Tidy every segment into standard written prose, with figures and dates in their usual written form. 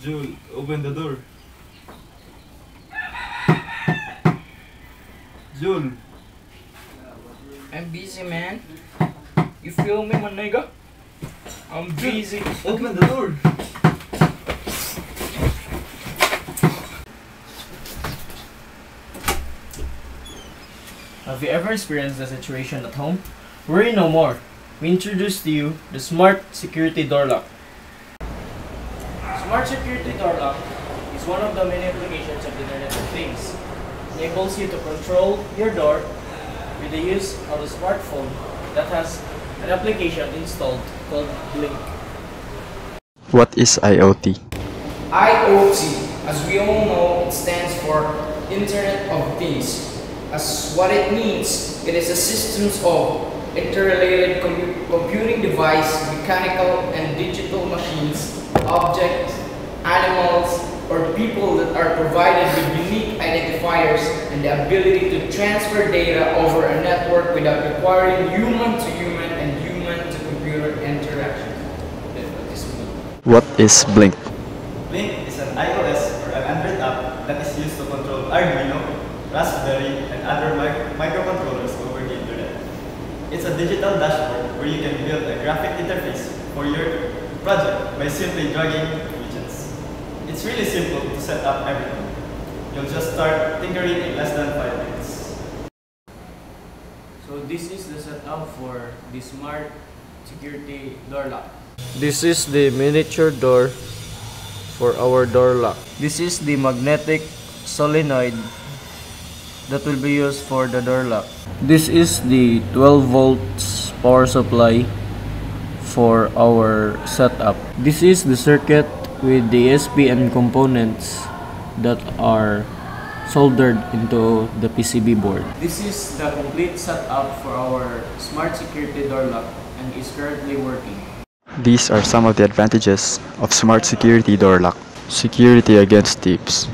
Jule, open the door. Jule. I'm busy, man. You feel me, my nigga? I'm busy. Open the door. Have you ever experienced a situation at home? Worry no more. We introduce to you the Smart Security Door Lock. Smart Security Door Lock is one of the many applications of the Internet of Things. It enables you to control your door with the use of a smartphone that has an application installed called Blynk. What is IoT? IoT, as we all know, it stands for Internet of Things. As what it means, it is a systems of interrelated computing device, mechanical and digital machines, objects, animals, or people that are provided with unique identifiers and the ability to transfer data over a network without requiring human-to-human and human-to-computer interaction. What is Blynk? Blynk is an iOS or an Android app that is used to control Arduino, Raspberry, and other microcontrollers over the internet. It's a digital dashboard where you can build a graphic interface for your project by simply dragging widgets. It's really simple to set up everything. You'll just start tinkering in less than 5 minutes. So this is the setup for the Smart Security Door Lock. This is the miniature door for our door lock. This is the magnetic solenoid that will be used for the door lock. This is the 12 volts power supply for our setup. This is the circuit with the ESP and components that are soldered into the PCB board. This is the complete setup for our Smart Security Door Lock and is currently working. These are some of the advantages of Smart Security Door Lock. Security against thieves.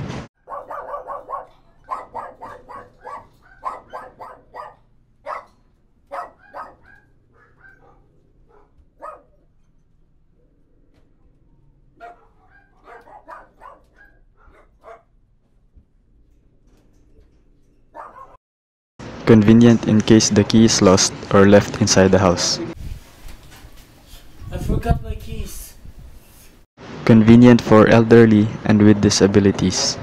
Convenient in case the key is lost or left inside the house. I forgot my keys. Convenient for elderly and with disabilities.